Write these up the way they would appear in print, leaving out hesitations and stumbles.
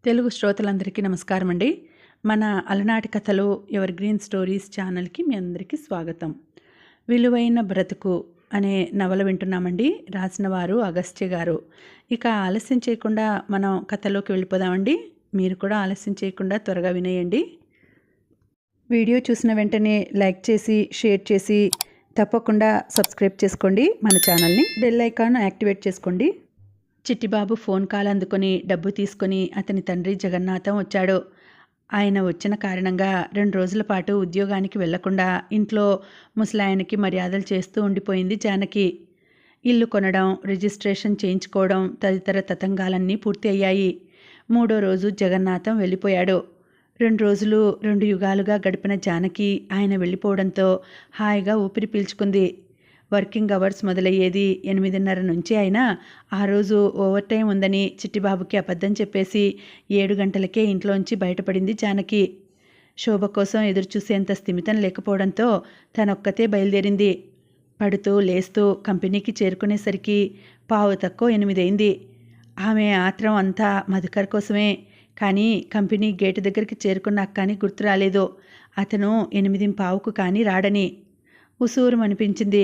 తెలుగు శ్రోతలందరికీ నమస్కారం అండి. మన అలనాటి కథలు ఎవర్ గ్రీన్ స్టోరీస్ ఛానల్కి మీ అందరికీ స్వాగతం. విలువైన బ్రతుకు అనే నవల వింటున్నామండి. రాసిన వారు అగస్త్య గారు. ఇక ఆలస్యం చేయకుండా మనం కథలోకి వెళ్ళిపోదామండి. మీరు కూడా ఆలస్యం చేయకుండా త్వరగా వినేయండి. వీడియో చూసిన వెంటనే లైక్ చేసి షేర్ చేసి తప్పకుండా సబ్స్క్రైబ్ చేసుకోండి. మన ఛానల్ని బెల్ ఐకాన్ యాక్టివేట్ చేసుకోండి. చిట్టిబాబు ఫోన్ కాల్ అందుకొని డబ్బు తీసుకొని అతని తండ్రి జగన్నాథం వచ్చాడు. ఆయన వచ్చిన కారణంగా 2 రోజుల పాటు ఉద్యోగానికి వెళ్లకుండా ఇంట్లో ముసలాయనకి మర్యాదలు చేస్తూ ఉండిపోయింది జానకి. ఇల్లు కొనడం, రిజిస్ట్రేషన్ చేయించుకోవడం తదితర తతంగాలన్నీ పూర్తి అయ్యాయి. 3వ రోజు జగన్నాథం వెళ్ళిపోయాడు. 2 రోజులు 2 యుగాలుగా గడిపిన జానకి ఆయన వెళ్ళిపోవడంతో హాయిగా ఊపిరి పీల్చుకుంది. వర్కింగ్ అవర్స్ మొదలయ్యేది 8:30 నుంచి. అయినా ఆ రోజు ఓవర్ టైం ఉందని చిట్టిబాబుకి అబద్ధం చెప్పేసి 7 గంటలకే ఇంట్లోంచి బయటపడింది జానకి. శోభ కోసం ఎదురుచూసేంత స్థిమితం లేకపోవడంతో తనొక్కతే బయలుదేరింది. పడుతూ లేస్తూ కంపెనీకి చేరుకునేసరికి 7:15 అయింది. ఆమె ఆత్రం అంతా మధుకర్ కోసమే. కానీ కంపెనీ గేటు దగ్గరికి చేరుకున్నాక కానీ గుర్తు రాలేదు అతను 8:15కు కానీ రాడని. ఉసూరుమనిపించింది.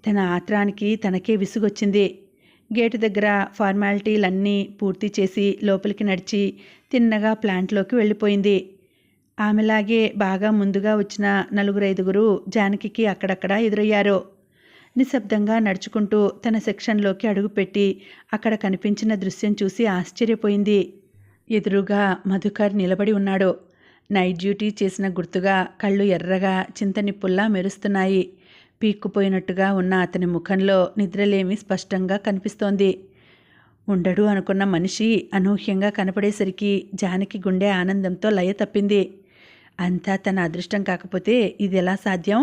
తన ఆత్రానికి తనకే విసుగొచ్చింది. గేటు దగ్గర ఫార్మాలిటీలన్నీ పూర్తి చేసి లోపలికి నడిచి తిన్నగా ప్లాంట్లోకి వెళ్ళిపోయింది. ఆమెలాగే బాగా ముందుగా వచ్చిన 4-5 జానకికి అక్కడక్కడ ఎదురయ్యారు. నిశ్శబ్దంగా నడుచుకుంటూ తన సెక్షన్లోకి అడుగుపెట్టి అక్కడ కనిపించిన దృశ్యం చూసి ఆశ్చర్యపోయింది. ఎదురుగా మధుకర్ నిలబడి ఉన్నాడు. నైట్ డ్యూటీ చేసిన గుర్తుగా కళ్ళు ఎర్రగా చింతనిప్పుల్లా మెరుస్తున్నాయి. పీక్కుపోయినట్టుగా ఉన్న అతని ముఖంలో నిద్రలేమి స్పష్టంగా కనిపిస్తోంది. ఉండడు అనుకున్న మనిషి అనూహ్యంగా కనపడేసరికి జానకి గుండె ఆనందంతో లయ తప్పింది. అంతా తన అదృష్టం కాకపోతే ఇది ఎలా సాధ్యం?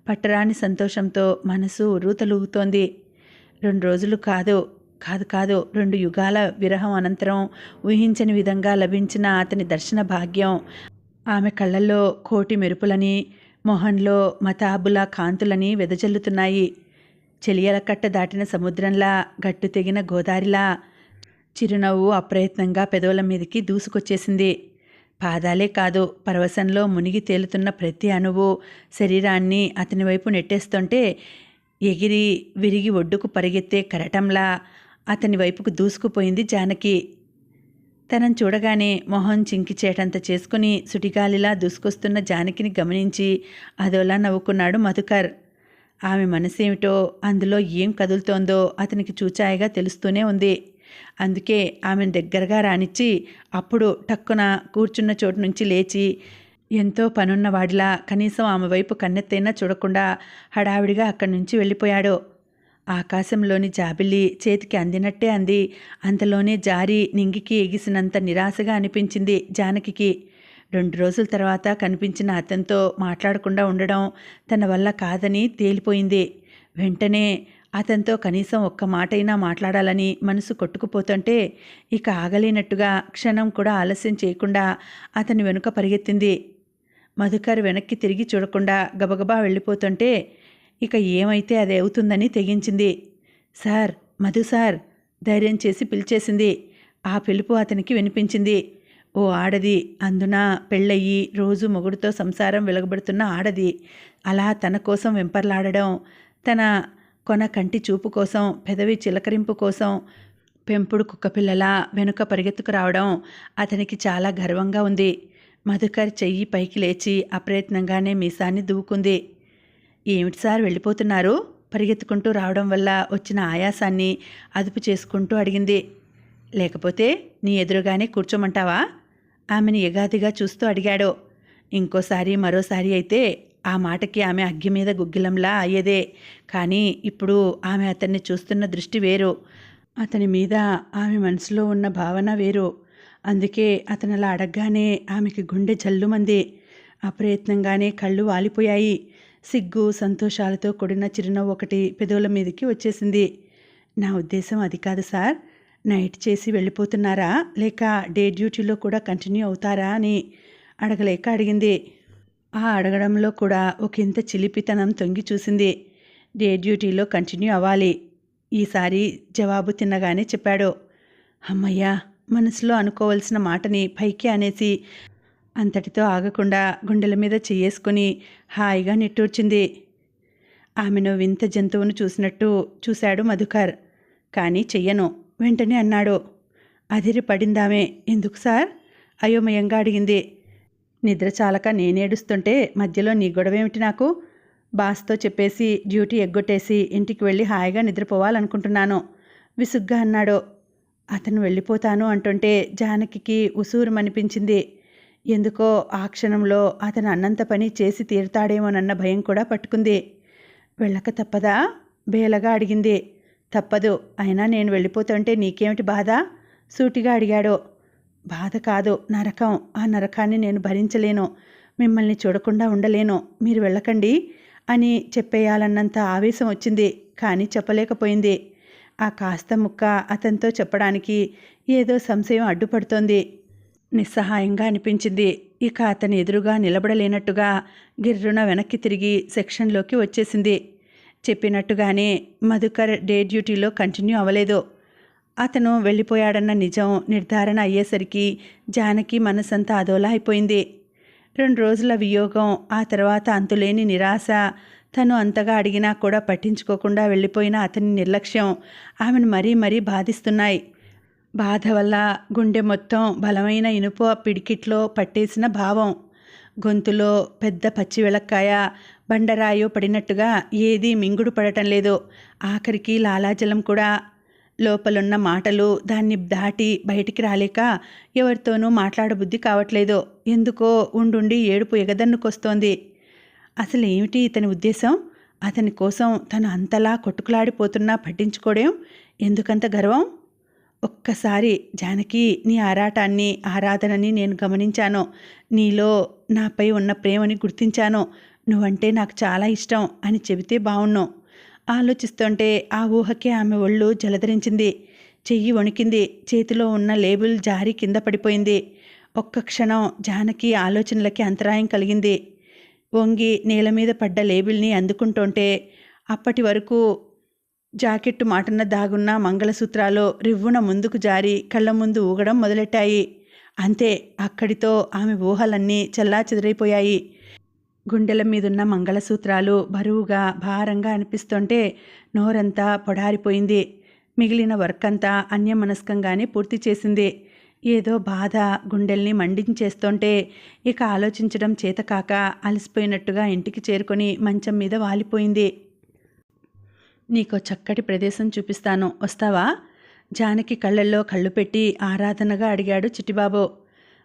పట్టరాని సంతోషంతో మనసు ఉర్రూతలూగుతోంది. 2 రోజులు కాదు 2 యుగాల విరహం అనంతరం ఊహించని విధంగా లభించిన అతని దర్శన భాగ్యం. ఆమె కళ్ళల్లో కోటి మెరుపులని, మొహంలో మతాబుల కాంతులని వెదజల్లుతున్నాయి. చెలియలకట్ట దాటిన సముద్రంలా, గట్టు తెగిన గోదారిలా చిరునవ్వు అప్రయత్నంగా పెదవుల మీదకి దూసుకొచ్చేసింది. పాదాలే కాదు, పరవశంలో మునిగి తేలుతున్న ప్రతి అణువు శరీరాన్ని అతని వైపు నెట్టేస్తుంటే ఎగిరి విరిగి ఒడ్డుకు పరిగెత్తే కెరటంలా అతని వైపుకు దూసుకుపోయింది జానకి. తనను చూడగానే మొహం చింకిచేటంత చేసుకుని సుటిగాలిలా దూసుకొస్తున్న జానకిని గమనించి అదోలా నవ్వుకున్నాడు మధుకర్. ఆమె మనసేమిటో, అందులో ఏం కదులుతోందో అతనికి చూచాయిగా తెలుస్తూనే ఉంది. అందుకే ఆమెను దగ్గరగా రానిచ్చి అప్పుడు టక్కున కూర్చున్న చోటు నుంచి లేచి ఎంతో పనున్నవాడిలా కనీసం ఆమె వైపు కన్నెత్తైనా చూడకుండా హడావిడిగా అక్కడి నుంచి వెళ్ళిపోయాడు. ఆకాశంలోని జాబిల్లి చేతికి అందినట్టే అంది. అంతలోనే జారి నింగికి ఎగిసినంత నిరాశగా అనిపించింది జానకికి. 2 రోజుల తర్వాత కనిపించిన అతనితో మాట్లాడకుండా ఉండడం తన వల్ల కాదని తేలిపోయింది. వెంటనే అతనితో కనీసం ఒక్క మాటైనా మాట్లాడాలని మనసు కొట్టుకుపోతుంటే ఇక ఆగలేనట్టుగా క్షణం కూడా ఆలస్యం చేయకుండా అతని వెనుక పరిగెత్తింది. మధుకర్ వెనక్కి తిరిగి చూడకుండా గబగబా వెళ్ళిపోతుంటే ఇక ఏమైతే అది అవుతుందని తెగించింది. సార్, మధు సార్ ధైర్యం చేసి పిలిచేసింది. ఆ పిలుపు అతనికి వినిపించింది. ఓ ఆడది, అందున పెళ్ళయ్యి రోజు మొగుడుతో సంసారం వెలగబడుతున్న ఆడది అలా తన కోసం వెంపర్లాడడం, తన కొన కంటి చూపు కోసం, పెదవి చిలకరింపు కోసం పెంపుడు కుక్కపిల్లలా వెనుక పరిగెత్తుకు రావడం అతనికి చాలా గర్వంగా ఉంది. మధుకర్ చెయ్యి పైకి లేచి అప్రయత్నంగానే మీసాన్ని దువ్వుకుంది. ఏమిటి సార్ వెళ్ళిపోతున్నారు? పరిగెత్తుకుంటూ రావడం వల్ల వచ్చిన ఆయాసాన్ని అదుపు చేసుకుంటూ అడిగింది. లేకపోతే నీ ఎదురుగానే కూర్చోమంటావా? ఆమెను ఎగాదిగా చూస్తూ అడిగాడు. ఇంకోసారి మరోసారి అయితే ఆ మాటకి ఆమె అగ్గి మీద గుగ్గిలంలా అయ్యేదే. కానీ ఇప్పుడు ఆమె అతన్ని చూస్తున్న దృష్టి వేరు. అతని మీద ఆమె మనసులో ఉన్న భావన వేరు. అందుకే అతనలా అడగగానే ఆమెకి గుండె జల్లుమంది. అప్రయత్నంగానే కళ్ళు వాలిపోయాయి. సిగ్గు సంతోషాలతో కూడిన చిరునవ్వు ఒకటి పెదవుల మీదకి వచ్చేసింది. నా ఉద్దేశం అది కాదు సార్. నైట్ చేసి వెళ్ళిపోతున్నారా, లేక డే డ్యూటీలో కూడా కంటిన్యూ అవుతారా అని అడగలేక అడిగింది. ఆ అడగడంలో కూడా ఒకంత చిలిపితనం తొంగి చూసింది. డే డ్యూటీలో కంటిన్యూ అవ్వాలి ఈసారి జవాబు తిన్నగానే చెప్పాడు. అమ్మయ్యా, మనసులో అనుకోవలసిన మాటని పైకి అనేసి అంతటితో ఆగకుండా గుండెల మీద చెయ్యేసుకుని హాయిగా నిట్టూర్చింది. ఆమెను వింత జంతువును చూసినట్టు చూశాడు మధుకర్. కానీ చెయ్యను వెంటనే అన్నాడు. అదిరి పడిందామే. ఎందుకు సార్? అయోమయంగా అడిగింది. నిద్ర చాలక నేనేడుస్తుంటే మధ్యలో నీ గొడవేమిటి నాకు? బాస్తో చెప్పేసి డ్యూటీ ఎగ్గొట్టేసి ఇంటికి వెళ్ళి హాయిగా నిద్రపోవాలనుకుంటున్నాను విసుగ్గా అన్నాడు. అతను వెళ్ళిపోతాను అంటుంటే జానకికి ఉసూరుమనిపించింది. ఎందుకో ఆ క్షణంలో అతను అన్నంత పని చేసి తీరుతాడేమోనన్న భయం కూడా పట్టుకుంది. వెళ్ళక తప్పదా? బేలగా అడిగింది. తప్పదు. అయినా నేను వెళ్ళిపోతుంటే నీకేమిటి బాధ? సూటిగా అడిగాడు. బాధ కాదు, నరకం. ఆ నరకాన్ని నేను భరించలేను. మిమ్మల్ని చూడకుండా ఉండలేను. మీరు వెళ్ళకండి అని చెప్పేయాలన్నంత ఆవేశం వచ్చింది. కానీ చెప్పలేకపోయింది. ఆ కాస్త ముక్క అతనితో చెప్పడానికి ఏదో సంశయం అడ్డుపడుతోంది. నిస్సహాయంగా అనిపించింది. ఇక అతని ఎదురుగా నిలబడలేనట్టుగా గిర్రున వెనక్కి తిరిగి సెక్షన్లోకి వచ్చేసింది. చెప్పినట్టుగానే మధుకర్ డే డ్యూటీలో కంటిన్యూ అవ్వలేదు. అతను వెళ్ళిపోయాడన్న నిజం నిర్ధారణ అయ్యేసరికి జానకి మనసంతా అదోలా అయిపోయింది. 2 రోజుల వియోగం, ఆ తర్వాత అంతులేని నిరాశ, తను అంతగా అడిగినా కూడా పట్టించుకోకుండా వెళ్ళిపోయిన అతని నిర్లక్ష్యం ఆమెను మరీ మరీ బాధిస్తున్నాయి. బాధ వల్ల గుండె మొత్తం బలమైన ఇనుప పిడికిట్లో పట్టేసిన భావం. గొంతులో పెద్ద పచ్చి వెలక్కాయ బండరాయో పడినట్టుగా ఏదీ మింగుడు పడటం లేదు. ఆఖరికి లాలాజలం కూడా. లోపలున్న మాటలు దాన్ని దాటి బయటికి రాలేక ఎవరితోనూ మాట్లాడబుద్ధి కావట్లేదు. ఎందుకో ఉండుండి ఏడుపు ఎగదన్నుకొస్తోంది. అసలు ఏమిటి ఇతని ఉద్దేశం? అతని కోసం తను అంతలా కొట్టుకులాడిపోతున్నా పట్టించుకోవడం ఎందుకంత గర్వం? ఒక్కసారి జానకి, నీ ఆరాటాన్ని ఆరాధనని నేను గమనించాను. నీలో నాపై ఉన్న ప్రేమని గుర్తించాను. నువ్వంటే నాకు చాలా ఇష్టం అని చెబితే బావుణ్ణు. ఆలోచిస్తుంటే ఆ ఊహకే ఆమె ఒళ్ళు జలధరించింది. చెయ్యి వణికింది. చేతిలో ఉన్న లేబుల్ జారి కింద పడిపోయింది. ఒక్క క్షణం జానకి ఆలోచనలకి అంతరాయం కలిగింది. వంగి నేల మీద పడ్డ లేబుల్ని అందుకుంటుంటే అప్పటి వరకు జాకెట్టు మాటన దాగున్న మంగళసూత్రాలు రివ్వున ముందుకు జారి కళ్ళ ముందు ఊగడం మొదలెట్టాయి. అంతే, అక్కడితో ఆమె ఊహలన్నీ చెల్లాచెదరైపోయాయి. గుండెల మీదున్న మంగళసూత్రాలు బరువుగా భారంగా అనిపిస్తుంటే నోరంతా పొడారిపోయింది. మిగిలిన వర్క్ అంతా అన్యమనస్కంగానే పూర్తి చేసింది. ఏదో బాధ గుండెల్ని మండించేస్తుంటే ఇక ఆలోచించడం చేతకాక అలసిపోయినట్టుగా ఇంటికి చేరుకొని మంచం మీద వాలిపోయింది. నీకో చక్కటి ప్రదేశం చూపిస్తాను, వస్తావా? జానకి కళ్ళల్లో కళ్ళు పెట్టి ఆరాధనగా అడిగాడు చిట్టిబాబు.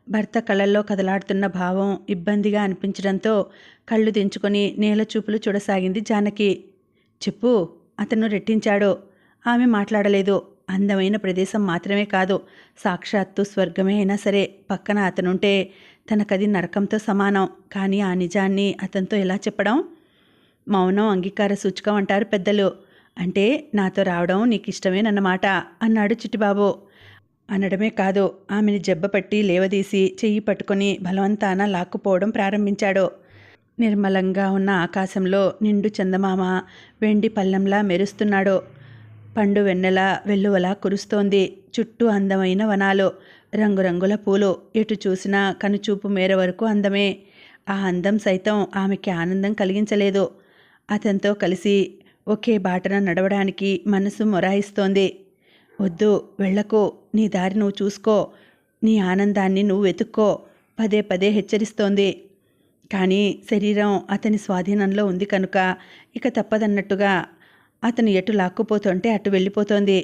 భర్త కళ్ళల్లో కదలాడుతున్న భావం ఇబ్బందిగా అనిపించడంతో కళ్ళు దించుకొని నేల చూపులు చూడసాగింది జానకి. చెప్పు, అతను రెట్టించాడు. ఆమె మాట్లాడలేదు. అందమైన ప్రదేశం మాత్రమే కాదు, సాక్షాత్తు స్వర్గమే అయినా సరే పక్కన అతనుంటే తనకది నరకంతో సమానం. కానీ ఆ నిజాన్ని అతనితో ఎలా చెప్పడం? మౌనం అంగీకార సూచకం అంటారు పెద్దలు. అంటే నాతో రావడం నీకు ఇష్టమేనన్నమాట అన్నాడు చిట్టిబాబు. అనడమే కాదు, ఆమెని జబ్బపట్టి లేవదీసి చెయ్యి పట్టుకొని బలవంతాన లాక్కుపోవడం ప్రారంభించాడు. నిర్మలంగా ఉన్న ఆకాశంలో నిండు చందమామ వెండి పళ్ళెంలా మెరుస్తున్నాడు. పండు వెన్నెల వెల్లువలా కురుస్తోంది. చుట్టూ అందమైన వనాలు, రంగురంగుల పూలు. ఎటు చూసినా కనుచూపు మేర వరకు అందమే. ఆ అందం సైతం ఆమెకి ఆనందం కలిగించలేదు. అతనితో కలిసి ఒకే బాటన నడవడానికి మనసు మొరాయిస్తోంది. వద్దు, వెళ్ళకు, నీ దారి నువ్వు చూసుకో, నీ ఆనందాన్ని నువ్వు వెతుక్కో పదే పదే హెచ్చరిస్తోంది. కానీ శరీరం అతని స్వాధీనంలో ఉంది కనుక ఇక తప్పదన్నట్టుగా అతను ఎటు లాక్కుపోతుంటే అటు వెళ్ళిపోతోంది.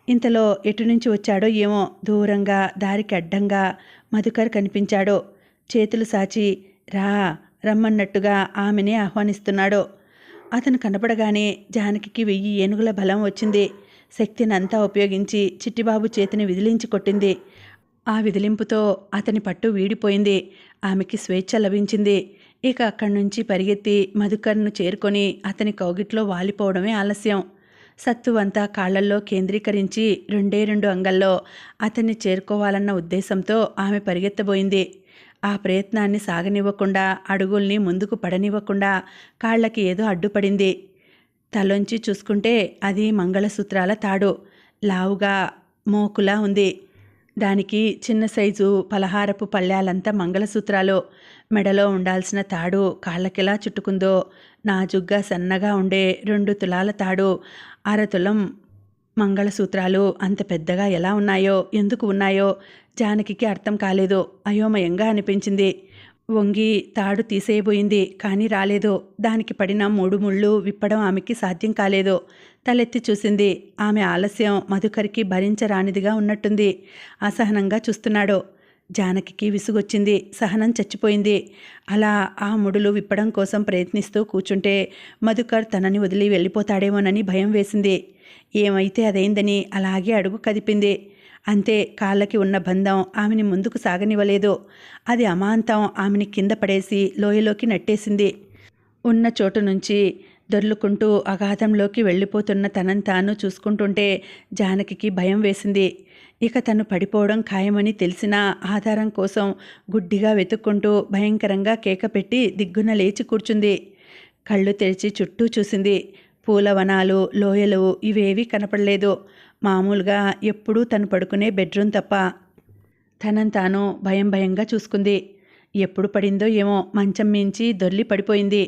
ఇంతలో ఎటు నుంచి వచ్చాడో ఏమో దూరంగా దారికి అడ్డంగా మధుకర్ కనిపించాడు. చేతులు సాచి రా రమ్మన్నట్టుగా ఆమెనే ఆహ్వానిస్తున్నాడు. అతను కనపడగానే జానకి 1000 ఏనుగుల బలం వచ్చింది. శక్తినంతా ఉపయోగించి చిట్టిబాబు చేతిని విదిలించి కొట్టింది. ఆ విదిలింపుతో అతని పట్టు వీడిపోయింది. ఆమెకి స్వేచ్ఛ లభించింది. ఇక అక్కడి నుంచి పరిగెత్తి మధుకర్ను చేరుకొని అతని కౌగిట్లో వాలిపోవడమే ఆలస్యం. సత్తువంతా కాళ్లల్లో కేంద్రీకరించి 2 అంగల్లో అతన్ని చేరుకోవాలన్న ఉద్దేశంతో ఆమె పరిగెత్తబోయింది. ఆ ప్రయత్నాన్ని సాగనివ్వకుండా, అడుగుల్ని ముందుకు పడనివ్వకుండా కాళ్లకి ఏదో అడ్డుపడింది. తలొంచి చూసుకుంటే అది మంగళసూత్రాల తాడు. లావుగా మోకులా ఉంది. దానికి చిన్న సైజు పలహారపు పళ్ళాలంతా మంగళసూత్రాలు, మెడలో ఉండాల్సిన తాడు కాళ్ళకెలా చుట్టుకుందో, నాజుగ్గా సన్నగా ఉండే 2 తులాల తాడు, అరతులం మంగళసూత్రాలు అంత పెద్దగా ఎలా ఉన్నాయో, ఎందుకు ఉన్నాయో జానకికి అర్థం కాలేదు. అయోమయంగా అనిపించింది. వంగి తాడు తీసేయబోయింది, కానీ రాలేదు. దానికి పడిన 3 ముళ్ళు విప్పడం ఆమెకి సాధ్యం కాలేదు. తలెత్తి చూసింది. ఆమె ఆలస్యం మధుకర్కి భరించరానిదిగా ఉన్నట్టుంది. అసహనంగా చూస్తున్నాడు. జానకికి విసుగొచ్చింది. సహనం చచ్చిపోయింది. అలా ఆ ముడులు విప్పడం కోసం ప్రయత్నిస్తూ కూర్చుంటే మధుకర్ తనని వదిలి వెళ్ళిపోతాడేమోనని భయం వేసింది. ఏమైతే అదైందని అలాగే అడుగు కదిపింది. అంతే, కాళ్ళకి ఉన్న బంధం ఆమెని ముందుకు సాగనివ్వలేదు. అది అమాంతం ఆమెని కింద పడేసి లోయలోకి నెట్టేసింది. ఉన్న చోటు నుంచి దొర్లుకుంటూ అగాధంలోకి వెళ్ళిపోతున్న తనని తాను చూసుకుంటుంటే జానకికి భయం వేసింది. ఇక తను పడిపోవడం ఖాయమని తెలిసినా ఆధారం కోసం గుడ్డిగా వెతుక్కుంటూ భయంకరంగా కేక పెట్టి దిగ్గున లేచి కూర్చుంది. కళ్ళు తెరిచి చుట్టూ చూసింది. పూలవనాలు, లోయలు ఇవేవీ కనపడలేదు. మామూలుగా ఎప్పుడూ తను పడుకునే బెడ్రూమ్ తప్ప. తనని తాను భయంగా చూసుకుంది. ఎప్పుడు పడిందో ఏమో, మంచం మించి దొర్లి పడిపోయింది.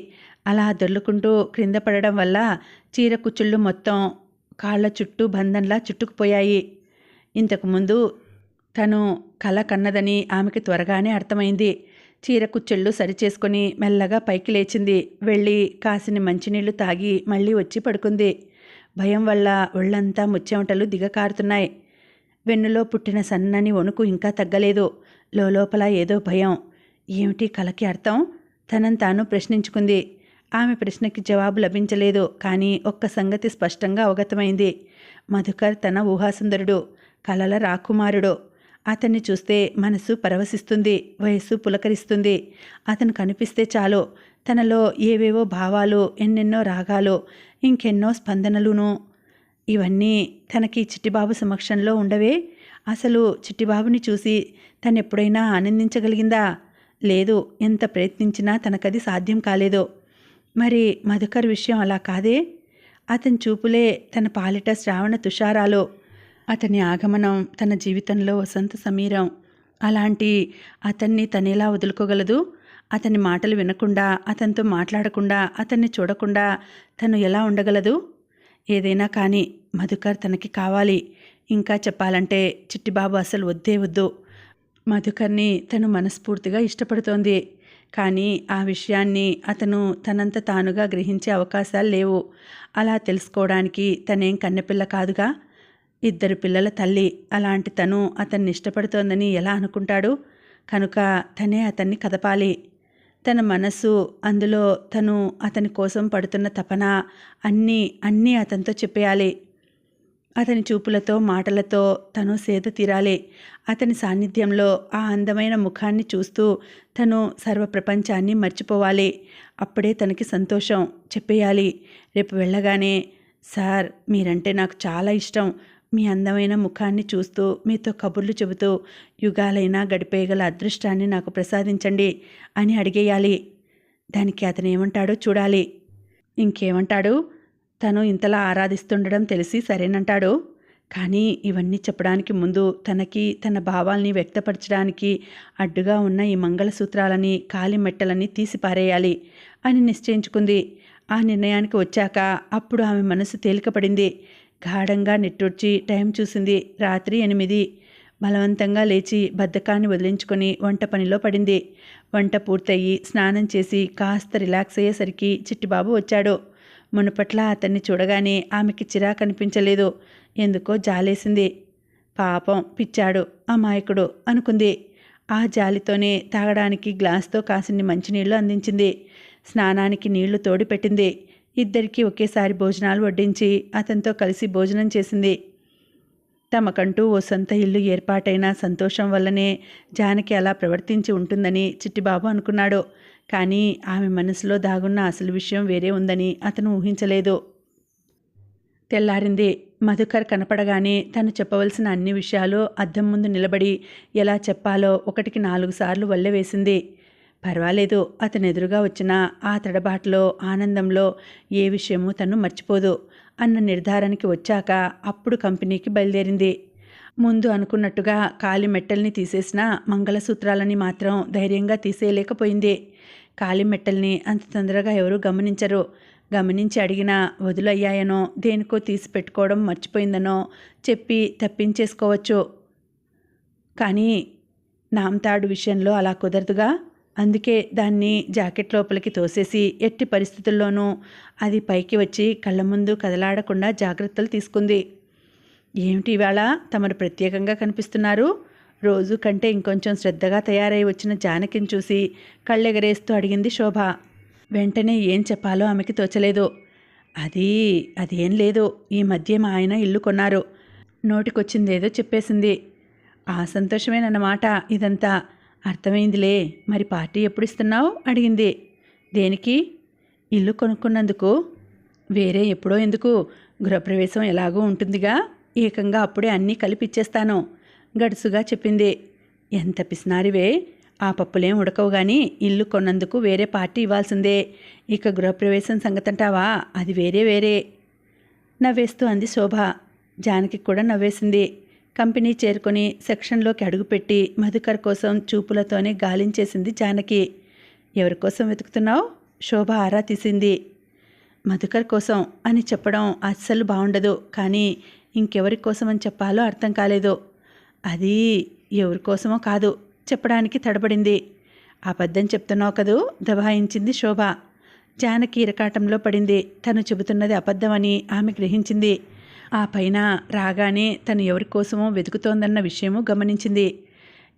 అలా దొర్లుకుంటూ క్రింద పడడం వల్ల చీర కుచ్చుళ్ళు మొత్తం కాళ్ళ చుట్టూ బంధంలా చుట్టుకుపోయాయి. ఇంతకుముందు తను కల కన్నదని ఆమెకి త్వరగానే అర్థమైంది. చీర కుచ్చెళ్ళు సరిచేసుకొని మెల్లగా పైకి లేచింది. వెళ్ళి కాసిని మంచినీళ్లు తాగి మళ్ళీ వచ్చి పడుకుంది. భయం వల్ల ఒళ్ళంతా ముచ్చెమటలు దిగకారుతున్నాయి. వెన్నులో పుట్టిన సన్నని వణుకు ఇంకా తగ్గలేదు. లోపల ఏదో భయం. ఏమిటి కలకి అర్థం? తనని తాను ప్రశ్నించుకుంది. ఆమె ప్రశ్నకి జవాబు లభించలేదు. కానీ ఒక్క సంగతి స్పష్టంగా అవగతమైంది. మధుకర్ తన ఊహాసుందరుడు, కలల రాకుమారుడు. అతన్ని చూస్తే మనసు పరవశిస్తుంది, వయస్సు పులకరిస్తుంది. అతను కనిపిస్తే చాలు తనలో ఏవేవో భావాలు, ఎన్నెన్నో రాగాలు, ఇంకెన్నో స్పందనలును. ఇవన్నీ తనకి చిట్టిబాబు సమక్షంలో ఉండవే. అసలు చిట్టిబాబుని చూసి తనెప్పుడైనా ఆనందించగలిగిందా? లేదు. ఎంత ప్రయత్నించినా తనకది సాధ్యం కాలేదు. మరి మధుకర్ విషయం అలా కాదే. అతని చూపులే తన పాలిట శ్రావణ తుషారాలు. అతని ఆగమనం తన జీవితంలో వసంత సమీరం. అలాంటి అతన్ని తనెలా వదులుకోగలదు? అతని మాటలు వినకుండా, అతనితో మాట్లాడకుండా, అతన్ని చూడకుండా తను ఎలా ఉండగలదు? ఏదైనా కానీ మధుకర్ తనకి కావాలి. ఇంకా చెప్పాలంటే చిట్టిబాబు అసలు వద్దే వద్దు. మధుకర్ని తను మనస్ఫూర్తిగా ఇష్టపడుతోంది. కానీ ఆ విషయాన్ని అతను తనంత తానుగా గ్రహించే అవకాశాలు లేవు. అలా తెలుసుకోవడానికి తనేం కన్నెపిల్ల కాదుగా. 2 పిల్లల తల్లి. అలాంటి తను అతన్ని ఇష్టపడుతోందని ఎలా అనుకుంటాడు? కనుక తనే అతన్ని కదపాలి. తన మనస్సు, అందులో తను అతని కోసం పడుతున్న తపన అన్నీ అతనితో చెప్పేయాలి. అతని చూపులతో, మాటలతో తను సేద తీరాలి. అతని సాన్నిధ్యంలో ఆ అందమైన ముఖాన్ని చూస్తూ తను సర్వప్రపంచాన్ని మర్చిపోవాలి. అప్పుడే తనకి సంతోషం. చెప్పేయాలి. రేపు వెళ్ళగానే, సార్, మీరంటే నాకు చాలా ఇష్టం. మీ అందమైన ముఖాన్ని చూస్తూ మీతో కబుర్లు చెబుతూ యుగాలైనా గడిపేయగల అదృష్టాన్ని నాకు ప్రసాదించండి అని అడిగేయాలి. దానికి అతను ఏమంటాడో చూడాలి. ఇంకేమంటాడు? తను ఇంతలా ఆరాధిస్తుండడం తెలిసి సరేనంటాడు. కానీ ఇవన్నీ చెప్పడానికి ముందు తనకి తన భావాల్ని వ్యక్తపరచడానికి అడ్డుగా ఉన్న ఈ మంగళసూత్రాలని, కాలిమెట్టలని తీసిపారేయాలి అని నిశ్చయించుకుంది. ఆ నిర్ణయానికి వచ్చాక అప్పుడు ఆమె మనసు తేలికపడింది. గాఢంగా నిట్టూర్చి టైం చూసింది. రాత్రి 8. బలవంతంగా లేచి బద్ధకాన్ని వదిలించుకొని వంట పనిలో పడింది. వంట పూర్తయి స్నానం చేసి కాస్త రిలాక్స్ అయ్యేసరికి చిట్టిబాబు వచ్చాడు. మునుపట్ల అతన్ని చూడగానే ఆమెకి చిరాకనిపించలేదు. ఎందుకో జాలేసింది. పాపం, పిచ్చాడు, అమాయకుడు అనుకుంది. ఆ జాలితోనే తాగడానికి గ్లాస్తో కాసిన్ని మంచినీళ్లు అందించింది. స్నానానికి నీళ్లు తోడిపెట్టింది. ఇద్దరికీ ఒకేసారి భోజనాలు వడ్డించి అతనితో కలిసి భోజనం చేసింది. తమకంటూ ఓ సొంత ఇల్లు ఏర్పాటైన సంతోషం వల్లనే జానకి అలా ప్రవర్తించి ఉంటుందని చిట్టిబాబు అనుకున్నాడు. కానీ ఆమె మనసులో దాగున్న అసలు విషయం వేరే ఉందని అతను ఊహించలేదు. తెల్లారింది. మధుకర్ కనపడగానే తను చెప్పవలసిన అన్ని విషయాలు అద్దం ముందు నిలబడి ఎలా చెప్పాలో 1కి 4 సార్లు వల్లెవేసింది. పర్వాలేదు, అతను ఎదురుగా వచ్చిన ఆ తడబాటులో, ఆనందంలో ఏ విషయమూ తను మర్చిపోదు అన్న నిర్ధారణకి వచ్చాక అప్పుడు కంపెనీకి బయలుదేరింది. ముందు అనుకున్నట్టుగా కాలి మెట్టల్ని తీసేసిన మంగళసూత్రాలని మాత్రం ధైర్యంగా తీసేయలేకపోయింది. కాలి మెట్టల్ని అంత తొందరగా ఎవరూ గమనించరు. గమనించి అడిగినా వదులయ్యాయనో దేనికో తీసి పెట్టుకోవడం మర్చిపోయిందనో చెప్పి తప్పించేసుకోవచ్చు. కానీ నామ్తాడు విషయంలో అలా కుదరదుగా. అందుకే దాన్ని జాకెట్ లోపలికి తోసేసి ఎట్టి పరిస్థితుల్లోనూ అది పైకి వచ్చి కళ్ళ ముందు కదలాడకుండా జాగ్రత్తలు తీసుకుంది. ఏమిటి ఇవాళ తమరు ప్రత్యేకంగా కనిపిస్తున్నారు? రోజు కంటే ఇంకొంచెం శ్రద్ధగా తయారై వచ్చిన జానకిని చూసి కళ్ళెగరేస్తూ అడిగింది శోభ. వెంటనే ఏం చెప్పాలో ఆమెకి తోచలేదు. అదేం లేదు, ఈ మధ్య మా ఆయన ఇల్లు కొన్నారు. నోటికొచ్చిందేదో చెప్పేసింది. ఆ సంతోషమేనన్నమాట ఇదంతా. అర్థమైందిలే. మరి పార్టీ ఎప్పుడు ఇస్తున్నావు అడిగింది. దేనికి? ఇల్లు కొనుక్కున్నందుకు. వేరే ఎప్పుడో ఎందుకు? గృహప్రవేశం ఎలాగూ ఉంటుందిగా, ఏకంగా అప్పుడే అన్నీ కలిపిచ్చేస్తాను గడుసుగా చెప్పింది. ఎంత పిసినారివే, ఆ పప్పులేం ఉడకవు గాని ఇల్లు కొన్నందుకు వేరే పార్టీ ఇవ్వాల్సిందే. ఇక గృహప్రవేశం సంగతంటావా, అది వేరే నవ్వేస్తూ అంది శోభ. జానకి కూడా నవ్వేసింది. కంపెనీ చేరుకొని సెక్షన్లోకి అడుగుపెట్టి మధుకర్ కోసం చూపులతోనే గాలించేసింది జానకి. ఎవరికోసం వెతుకుతున్నావు? శోభ ఆరా తీసింది. మధుకర్ కోసం అని చెప్పడం అస్సలు బాగుండదు, కానీ ఇంకెవరి కోసమని చెప్పాలో అర్థం కాలేదు. అది ఎవరికోసమో కాదు చెప్పడానికి తడబడింది. అబద్ధం చెప్తున్నావు కదూ దబాయించింది శోభ. జానకి ఇరకాటంలో పడింది. తను చెబుతున్నది అబద్ధమని ఆమె గ్రహించింది. ఆ పైన రాగానే తను ఎవరి కోసమో వెతుకుతోందన్న విషయము గమనించింది.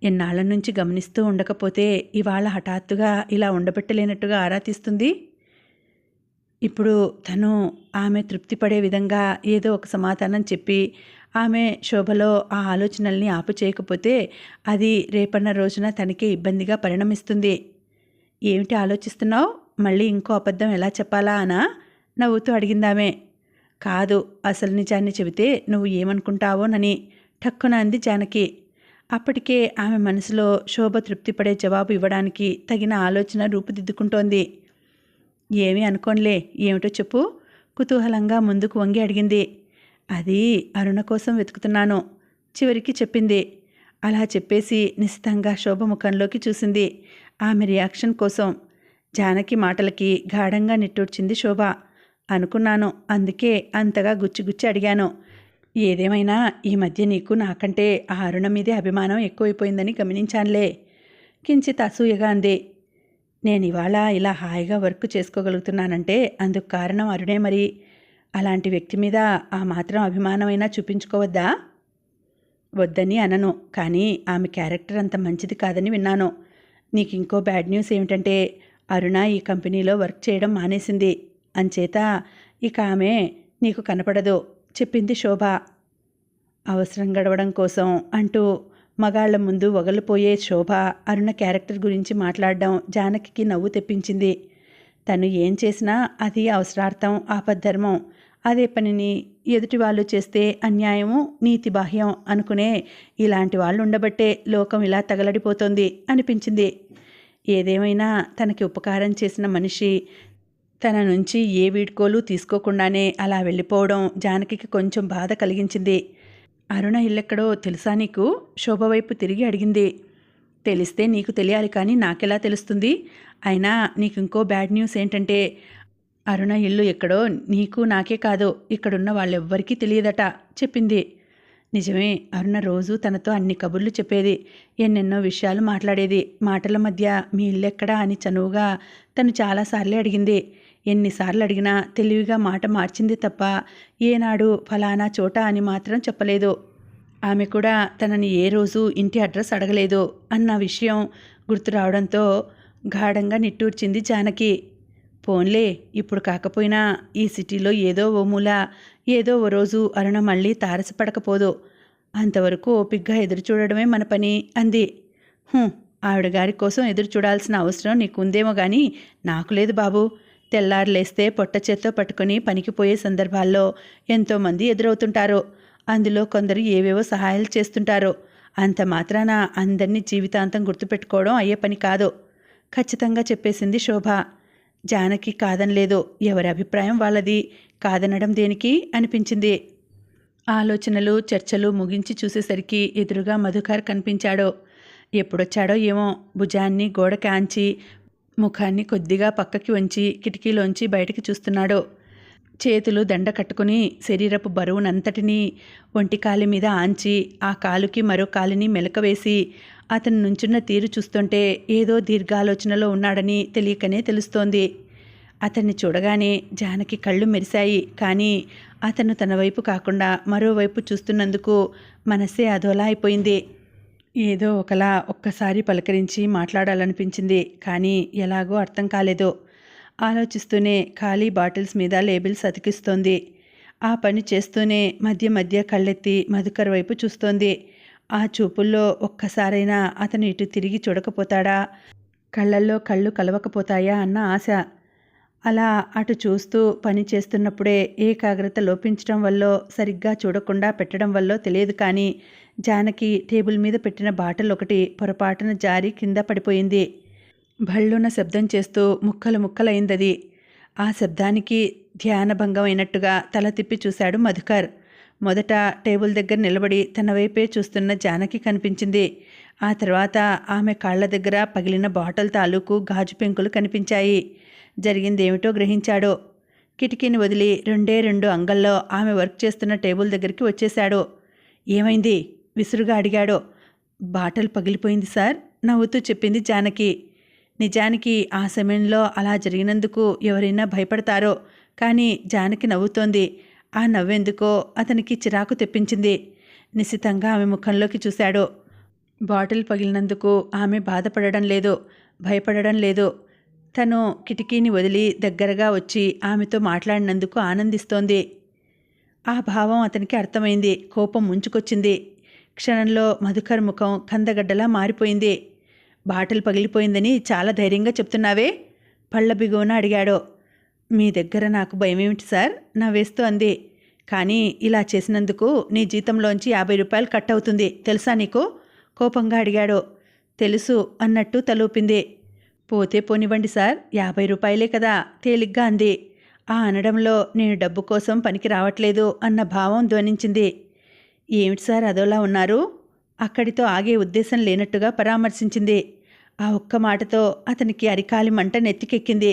ఎన్నాళ్ళ నుంచి గమనిస్తూ ఉండకపోతే ఇవాళ హఠాత్తుగా ఇలా ఉండబెట్టలేనట్టుగా ఆరా తీస్తుంది. ఇప్పుడు తను ఆమె తృప్తిపడే విధంగా ఏదో ఒక సమాధానం చెప్పి ఆమె శోభలో ఆ ఆలోచనల్ని ఆపు చేయకపోతే అది రేపన్న రోజున తనకే ఇబ్బందిగా పరిణమిస్తుంది. ఏమిటి ఆలోచిస్తున్నావు? మళ్ళీ ఇంకో అబద్ధం ఎలా చెప్పాలా అనా నవ్వుతూ అడిగిందామె. కాదు, అసలు నిజాన్ని చెబితే నువ్వు ఏమనుకుంటావోనని ఠక్కున అంది జానకి. అప్పటికే ఆమె మనసులో శోభ తృప్తిపడే జవాబు ఇవ్వడానికి తగిన ఆలోచన రూపుదిద్దుకుంటోంది. ఏమీ అనుకోనులే, ఏమిటో చెప్పు కుతూహలంగా ముందుకు వంగి అడిగింది. అది అరుణ కోసం వెతుకుతున్నాను చివరికి చెప్పింది. అలా చెప్పేసి నిశితంగా శోభ ముఖంలోకి చూసింది. ఆమె రియాక్షన్ కోసం. జానకి మాటలకి గాఢంగా నిట్టూర్చింది శోభ. అనుకున్నాను, అందుకే అంతగా గుచ్చి అడిగాను. ఏదేమైనా ఈ మధ్య నీకు నాకంటే ఆ అరుణ మీదే అభిమానం ఎక్కువైపోయిందని గమనించానులే కించిత్ అసూయగా అంది. నేను ఇవాళ ఇలా హాయిగా వర్క్ చేసుకోగలుగుతున్నానంటే అందుకు కారణం అరుణే. మరి అలాంటి వ్యక్తి మీద ఆ మాత్రం అభిమానమైనా చూపించుకోవద్దా? వద్దని అనను, కానీ ఆమె క్యారెక్టర్ అంత మంచిది కాదని విన్నాను. నీకు ఇంకో బ్యాడ్ న్యూస్ ఏమిటంటే అరుణ ఈ కంపెనీలో వర్క్ చేయడం మానేసింది. అంచేత ఇక ఆమె నీకు కనపడదు చెప్పింది శోభ. అవసరం గడవడం కోసం అంటూ మగాళ్ల ముందు వగలిపోయే శోభ అరుణ క్యారెక్టర్ గురించి మాట్లాడడం జానకి నవ్వు తెప్పించింది. తను ఏం చేసినా అది అవసరార్థం, ఆపద్ధర్మం. అదే పనిని ఎదుటి వాళ్ళు చేస్తే అన్యాయము, నీతి బాహ్యం అనుకునే ఇలాంటి వాళ్ళు ఉండబట్టే లోకం ఇలా తగలడిపోతోంది అనిపించింది. ఏదేమైనా తనకి ఉపకారం చేసిన మనిషి తన నుంచి ఏ వీడ్కోలు తీసుకోకుండానే అలా వెళ్ళిపోవడం జానకి కొంచెం బాధ కలిగించింది. అరుణ ఇల్లెక్కడో తెలుసా నీకు? శోభ వైపు తిరిగి అడిగింది. తెలిస్తే నీకు తెలియాలి, కానీ నాకెలా తెలుస్తుంది? అయినా నీకు ఇంకో బ్యాడ్ న్యూస్ ఏంటంటే అరుణ ఇల్లు ఎక్కడో నీకు నాకే కాదు, ఇక్కడున్న వాళ్ళెవ్వరికీ తెలియదట చెప్పింది. నిజమే, అరుణ రోజు తనతో అన్ని కబుర్లు చెప్పేది, ఎన్నెన్నో విషయాలు మాట్లాడేది. మాటల మధ్య మీ ఇల్లెక్కడా అని చనువుగా తను చాలాసార్లు అడిగింది. ఎన్నిసార్లు అడిగినా తెలివిగా మాట మార్చింది తప్ప ఏనాడు ఫలానా చోట అని మాత్రం చెప్పలేదు. ఆమె కూడా తనని ఏ రోజు ఇంటి అడ్రస్ అడగలేదు అన్న విషయం గుర్తు రావడంతో గాఢంగా నిట్టూర్చింది జానకి. పోన్లే, ఇప్పుడు కాకపోయినా ఈ సిటీలో ఏదో ఓ మూల ఏదో ఓ రోజు అరుణ మళ్ళీ తారసపడకపోదు. అంతవరకు ఓపిగ్గా ఎదురు చూడడమే మన పని అంది. ఆవిడ గారి కోసం ఎదురు చూడాల్సిన అవసరం నీకుందేమో కానీ నాకు లేదు బాబు. తెల్లారులేస్తే పొట్ట చేత్తో పట్టుకొని పనికిపోయే సందర్భాల్లో ఎంతోమంది ఎదురవుతుంటారు. అందులో కొందరు ఏవేవో సహాయాలు చేస్తుంటారు. అంత మాత్రాన అందరినీ జీవితాంతం గుర్తుపెట్టుకోవడం అయ్యే పని కాదు ఖచ్చితంగా చెప్పేసింది శోభ. జానకి కాదనలేదు. ఎవరి అభిప్రాయం వాళ్ళది, కాదనడం దేనికి అనిపించింది. ఆలోచనలు చర్చలు ముగించి చూసేసరికి ఎదురుగా మధుకర్ కనిపించాడు. ఎప్పుడొచ్చాడో ఏమో, భుజాన్ని గోడ కాంచి ముఖాన్ని కొద్దిగా పక్కకి వంచి కిటికీలోంచి బయటికి చూస్తున్నాడు. చేతులు దండ కట్టుకుని శరీరపు బరువునంతటినీ ఒంటి కాలి మీద ఆంచి ఆ కాలుకి మరో కాలిని మెలకవేసి అతను నుంచున్న తీరు చూస్తుంటే ఏదో దీర్ఘాలోచనలో ఉన్నాడని తెలియకనే తెలుస్తోంది. అతన్ని చూడగానే జానకి కళ్ళు మెరిశాయి. కానీ అతను తన వైపు కాకుండా మరోవైపు చూస్తున్నందుకు మనస్సే అదోలా అయిపోయింది. ఏదో ఒకలా ఒక్కసారి పలకరించి మాట్లాడాలనిపించింది. కానీ ఎలాగో అర్థం కాలేదు. ఆలోచిస్తూనే ఖాళీ బాటిల్స్ మీద లేబుల్స్ అతికిస్తోంది. ఆ పని చేస్తూనే మధ్య మధ్య కళ్ళెత్తి మధుకర్ వైపు చూస్తోంది. ఆ చూపుల్లో ఒక్కసారైనా అతను ఇటు తిరిగి చూడకపోతాడా, కళ్ళల్లో కళ్ళు కలవకపోతాయా అన్న ఆశ. అలా అటు చూస్తూ పని చేస్తున్నప్పుడే ఏకాగ్రత లోపించడం వల్లో సరిగ్గా చూడకుండా పెట్టడం వల్లో తెలియదు. కానీ జానకి టేబుల్ మీద పెట్టిన బాటిల్ ఒకటి పొరపాటున జారి కింద పడిపోయింది. భళ్ళున శబ్దం చేస్తూ ముక్కలు ముక్కలైందది. ఆ శబ్దానికి ధ్యానభంగం అయినట్టుగా తల తిప్పి చూశాడు మధుకర్. మొదట టేబుల్ దగ్గర నిలబడి తన వైపే చూస్తున్న జానకి కనిపించింది. ఆ తర్వాత ఆమె కాళ్ల దగ్గర పగిలిన బాటిల్ తాలూకు గాజు పెంకులు కనిపించాయి. జరిగిందేమిటో గ్రహించాడు. కిటికీని వదిలి 2 అంగల్లో ఆమె వర్క్ చేస్తున్న టేబుల్ దగ్గరికి వచ్చేశాడు. ఏమైంది? విసురుగా అడిగాడు. బాటిల్ పగిలిపోయింది సార్, నవ్వుతూ చెప్పింది జానకి. నిజానికి ఆ సమయంలో అలా జరిగినందుకు ఎవరైనా భయపడతారో, కానీ జానకి నవ్వుతోంది. ఆ నవ్వెందుకో అతనికి చిరాకు తెప్పించింది. నిశితంగా ఆమె ముఖంలోకి చూశాడు. బాటిల్ పగిలినందుకు ఆమె బాధపడడం లేదు, భయపడడం లేదు. తను కిటికీని వదిలి దగ్గరగా వచ్చి ఆమెతో మాట్లాడినందుకు ఆనందిస్తోంది. ఆ భావం అతనికి అర్థమైంది. కోపం ముంచుకొచ్చింది. క్షణంలో మధుకర్ ముఖం కందగడ్డలా మారిపోయింది. బాటిల్ పగిలిపోయిందని చాలా ధైర్యంగా చెప్తున్నావే? పళ్ళ బిగువన అడిగాడు. మీ దగ్గర నాకు భయమేమిటి సార్? నవ్వేస్తూ అంది. కానీ ఇలా చేసినందుకు నీ జీతంలోంచి 50 రూపాయలు కట్ అవుతుంది, తెలుసా నీకు? కోపంగా అడిగాడు. తెలుసు అన్నట్టు తలూపింది. పోతే పోనివ్వండి సార్, 50 రూపాయలే కదా, తేలిగ్గా అంది. ఆ అనడంలో నేను డబ్బు కోసం పనికి రావట్లేదు అన్న భావం ధ్వనించింది. ఏమిటి సార్ అదోలా ఉన్నారు? అక్కడితో ఆగే ఉద్దేశం లేనట్టుగా పరామర్శించింది. ఆ ఒక్క మాటతో అతనికి అరికాలి మంట నెత్తికెక్కింది.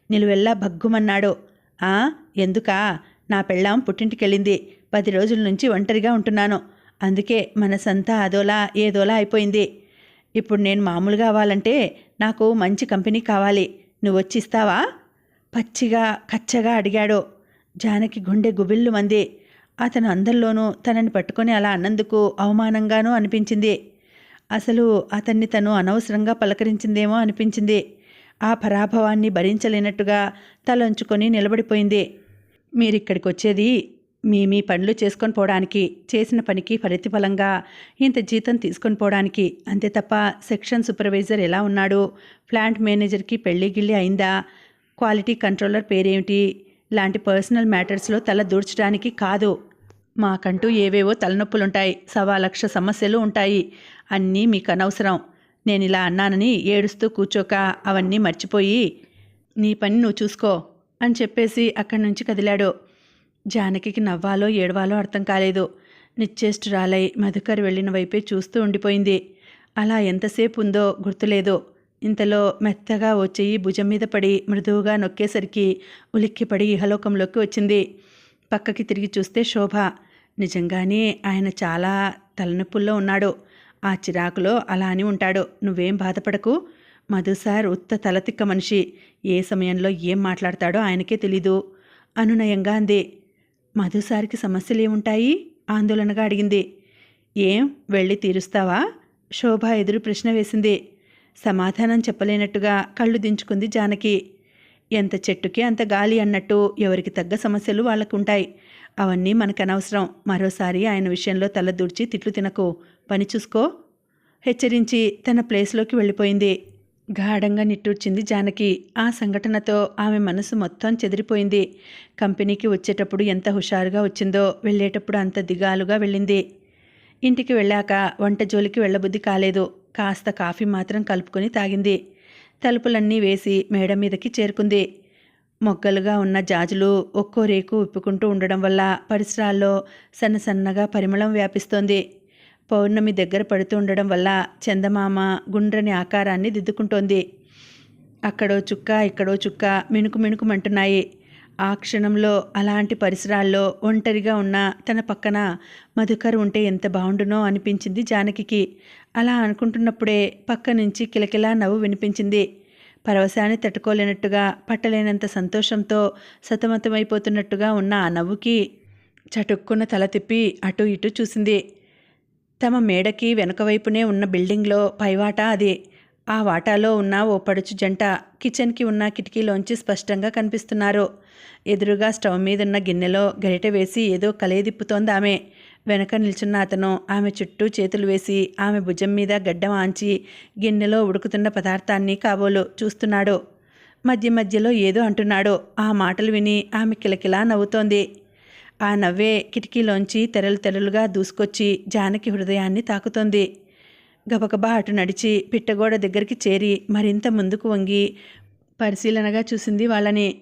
నిలువెల్లా భగ్గుమన్నాడు. ఎందుకా? నా పెళ్ళాం పుట్టింటికెళ్ళింది. 10 రోజుల నుంచి ఒంటరిగా ఉంటున్నాను. అందుకే మనసంతా అదోలా ఏదోలా అయిపోయింది. ఇప్పుడు నేను మామూలుగా అవ్వాలంటే నాకు మంచి కంపెనీ కావాలి. నువ్వొచ్చి ఇస్తావా? పచ్చిగా కచ్చగా అడిగాడు. జానకి గుండె గుబిల్లు మంది. అతను అందరిలోనూ తనని పట్టుకొని అలా అన్నందుకు అవమానంగానూ అనిపించింది. అసలు అతన్ని తను అనవసరంగా పలకరించిందేమో అనిపించింది. ఆ పరాభవాన్ని భరించలేనట్టుగా తలొంచుకొని నిలబడిపోయింది. మీరిక్కడికి వచ్చేది మీ పనులు చేసుకొని పోవడానికి, చేసిన పనికి ప్రతిఫలంగా ఇంత జీతం తీసుకొని పోవడానికి, అంతే తప్ప సెక్షన్ సూపర్వైజర్ ఎలా ఉన్నాడు, ప్లాంట్ మేనేజర్కి పెళ్లి గిల్లి అయిందా, క్వాలిటీ కంట్రోలర్ పేరేమిటి లాంటి పర్సనల్ మ్యాటర్స్లో తల దూర్చడానికి కాదు. మాకంటూ ఏవేవో తలనొప్పులుంటాయి, 1,00,000 సమస్యలు ఉంటాయి. అన్నీ మీకు అనవసరం. నేను ఇలా అన్నానని ఏడుస్తూ కూర్చోక అవన్నీ మర్చిపోయి నీ పని నువ్వు చూసుకో అని చెప్పేసి అక్కడి నుంచి కదిలాడు. జానకికి నవ్వాలో ఏడవాలో అర్థం కాలేదు. నిశ్చేష్టురాలై మధుకర్ వెళ్ళిన వైపే చూస్తూ ఉండిపోయింది. అలా ఎంతసేపు ఉందో గుర్తులేదు. ఇంతలో మెత్తగా ఓ చెయ్యి భుజం మీద పడి మృదువుగా నొక్కేసరికి ఉలిక్కిపడి ఇహలోకంలోకి వచ్చింది. పక్కకి తిరిగి చూస్తే శోభ. నిజంగానే ఆయన చాలా తలనొప్పుల్లో ఉన్నాడు. ఆ చిరాకులో అలా అని ఉంటాడు. నువ్వేం బాధపడకు. మధు సార్ ఉత్త తలతిక్క మనిషి. ఏ సమయంలో ఏం మాట్లాడతాడో ఆయనకే తెలీదు అనునయంగా అంది. మధుసారికి సమస్యలేముంటాయి? ఆందోళనగా అడిగింది. ఏం వెళ్ళి తీరుస్తావా? శోభ ఎదురు ప్రశ్న వేసింది. సమాధానం చెప్పలేనట్టుగా కళ్ళు దించుకుంది జానకి. ఎంత చెట్టుకి అంత గాలి అన్నట్టు ఎవరికి తగ్గ సమస్యలు వాళ్ళకుంటాయి. అవన్నీ మనకనవసరం. మరోసారి ఆయన విషయంలో తల దూర్చి తిట్లు తినకు, పని చూసుకో హెచ్చరించి తన ప్లేస్లోకి వెళ్ళిపోయింది. గాఢంగా నిట్టూర్చింది జానకి. ఆ సంఘటనతో ఆమె మనసు మొత్తం చెదిరిపోయింది. కంపెనీకి వచ్చేటప్పుడు ఎంత హుషారుగా వచ్చిందో వెళ్ళేటప్పుడు అంత దిగాలుగా వెళ్ళింది. ఇంటికి వెళ్ళాక వంట జోలికి వెళ్ళబుద్ధి కాలేదు. కాస్త కాఫీ మాత్రం కలుపుకొని తాగింది. తలుపులన్నీ వేసి మేడ మీదకి చేరుకుంది. మొగ్గలుగా ఉన్న జాజులు ఒక్కో రేకు విప్పుకుంటూ ఉండడం వల్ల పరిసరాల్లో సన్నసన్నగా పరిమళం వ్యాపిస్తోంది. పౌర్ణమి దగ్గర పడుతూ ఉండడం వల్ల చందమామ గుండ్రని ఆకారాన్ని దిద్దుకుంటోంది. అక్కడో చుక్క ఇక్కడో చుక్క మిణుకు మిణుకుమంటున్నాయి. ఆ క్షణంలో అలాంటి పరిసరాల్లో ఒంటరిగా ఉన్న తన పక్కన మధుకర్ ఉంటే ఎంత బాగుండునో అనిపించింది జానకికి. అలా అనుకుంటున్నప్పుడే పక్క నుంచి కిలకిలా నవ్వు వినిపించింది. పరవశాన్ని తట్టుకోలేనట్టుగా, పట్టలేనంత సంతోషంతో సతమతమైపోతున్నట్టుగా ఉన్న ఆ నవ్వుకి చటుక్కున తల తిప్పి అటు ఇటు చూసింది. తమ మేడకి వెనుక వైపునే ఉన్న బిల్డింగ్లో పైవాటా అది. ఆ వాటాలో ఉన్న ఓ పడుచు జంట కిచెన్కి ఉన్న కిటికీలోంచి స్పష్టంగా కనిపిస్తున్నారు. ఎదురుగా స్టవ్ మీదున్న గిన్నెలో గరిటె వేసి ఏదో కలయదిప్పుతోంది ఆమె. వెనక నిల్చున్న అతను ఆమె చుట్టూ చేతులు వేసి ఆమె భుజం మీద గడ్డం ఆంచి గిన్నెలో ఉడుకుతున్న పదార్థాన్ని కాబోలు చూస్తున్నాడు. మధ్య మధ్యలో ఏదో అంటున్నాడు. ఆ మాటలు విని ఆమె కిలకిలా నవ్వుతోంది. ఆ నవ్వే కిటికీలోంచి తెరలు తెరలుగా దూసుకొచ్చి జానకి హృదయాన్ని తాకుతోంది. గబగబా అటు నడిచి పిట్టగోడ దగ్గరికి చేరి మరింత ముందుకు వంగి పరిశీలనగా చూసింది వాళ్ళని.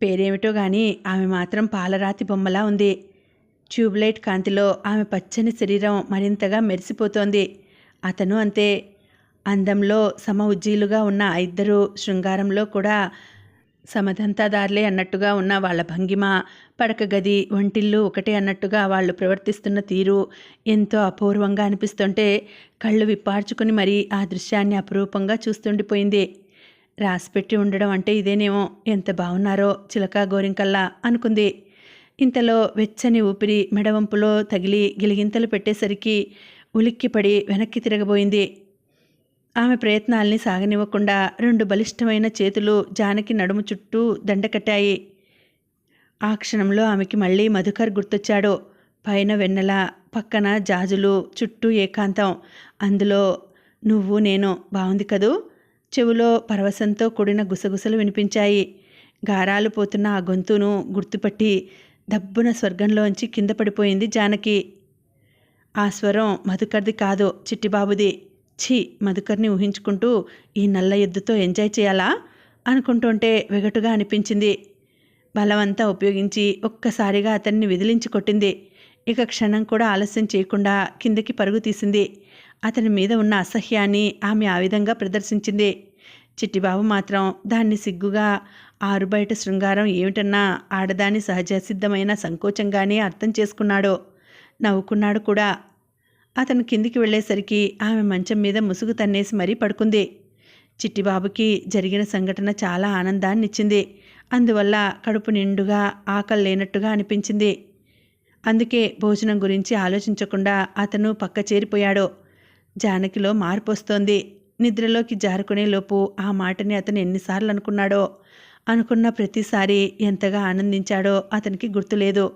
పేరేమిటో గాని ఆమె మాత్రం పాలరాతి బొమ్మలా ఉంది. ట్యూబ్లైట్ కాంతిలో ఆమె పచ్చని శరీరం మరింతగా మెరిసిపోతోంది. అతను అంతే. అందంలో సమ ఉజ్జీలుగా ఉన్న ఆ ఇద్దరు శృంగారంలో కూడా సమధంతాదారులే అన్నట్టుగా ఉన్న వాళ్ళ భంగిమ, పడక గది, వంటిల్లు ఒకటే అన్నట్టుగా వాళ్ళు ప్రవర్తిస్తున్న తీరు ఎంతో అపూర్వంగా అనిపిస్తుంటే కళ్ళు విప్పార్చుకుని మరీ ఆ దృశ్యాన్ని అపురూపంగా చూస్తుండిపోయింది. రాసిపెట్టి ఉండడం అంటే ఇదేనేమో, ఎంత బాగున్నారో చిలకా గోరింకల్లా అనుకుంది. ఇంతలో వెచ్చని ఊపిరి మెడవంపులో తగిలి గిలిగింతలు పెట్టేసరికి ఉలిక్కిపడి వెనక్కి తిరగబోయింది. ఆమె ప్రయత్నాల్ని సాగనివ్వకుండా రెండు బలిష్టమైన చేతులు జానకి నడుము చుట్టూ దండకట్టాయి. ఆ క్షణంలో ఆమెకి మళ్ళీ మధుకర్ గుర్తొచ్చాడు. పైన వెన్నెల, పక్కన జాజులు, చుట్టూ ఏకాంతం. అందులో నువ్వు నేను. బాగుంది కదూ. చెవులో పరవశంతో కూడిన గుసగుసలు వినిపించాయి. గారాలు పోతున్న ఆ గొంతును గుర్తుపట్టి దబ్బున స్వర్గంలోంచి కింద పడిపోయింది జానకి. ఆ స్వరం మధుకర్ది కాదు, చిట్టిబాబుది. ఛీ, మధుకర్ని ఊహించుకుంటూ ఈ నల్ల ఎద్దుతో ఎంజాయ్ చేయాలా అనుకుంటుంటే వెగటుగా అనిపించింది. బలవంతా ఉపయోగించి ఒక్కసారిగా అతన్ని విదిలించి కొట్టింది. ఇక క్షణం కూడా ఆలస్యం చేయకుండా కిందకి పరుగు తీసింది. అతని మీద ఉన్న అసహ్యాన్ని ఆమె ఆ విధంగా ప్రదర్శించింది. చిట్టిబాబు మాత్రం దాన్ని సిగ్గుగా, ఆరుబయట శృంగారం ఏమిటన్నా ఆడదాని సహజసిద్ధమైన సంకోచంగానే అర్థం చేసుకున్నాడు. నవ్వుకున్నాడు కూడా. అతను కిందికి వెళ్ళేసరికి ఆమె మంచం మీద ముసుగు తన్నేసి మరీ పడుకుంది. చిట్టిబాబుకి జరిగిన సంఘటన చాలా ఆనందాన్నిచ్చింది. అందువల్ల కడుపు నిండుగా ఆకలి లేనట్టుగా అనిపించింది. అందుకే భోజనం గురించి ఆలోచించకుండా అతను పక్క చేరిపోయాడు. జానకిలో మార్పు వస్తోంది. నిద్రలోకి జారుకునే లోపు ఆ మాటని అతను ఎన్నిసార్లు అనుకున్నాడో. అనుకున్న ప్రతిసారి ఎంతగా ఆనందించాడో అతనికి గుర్తులేదు.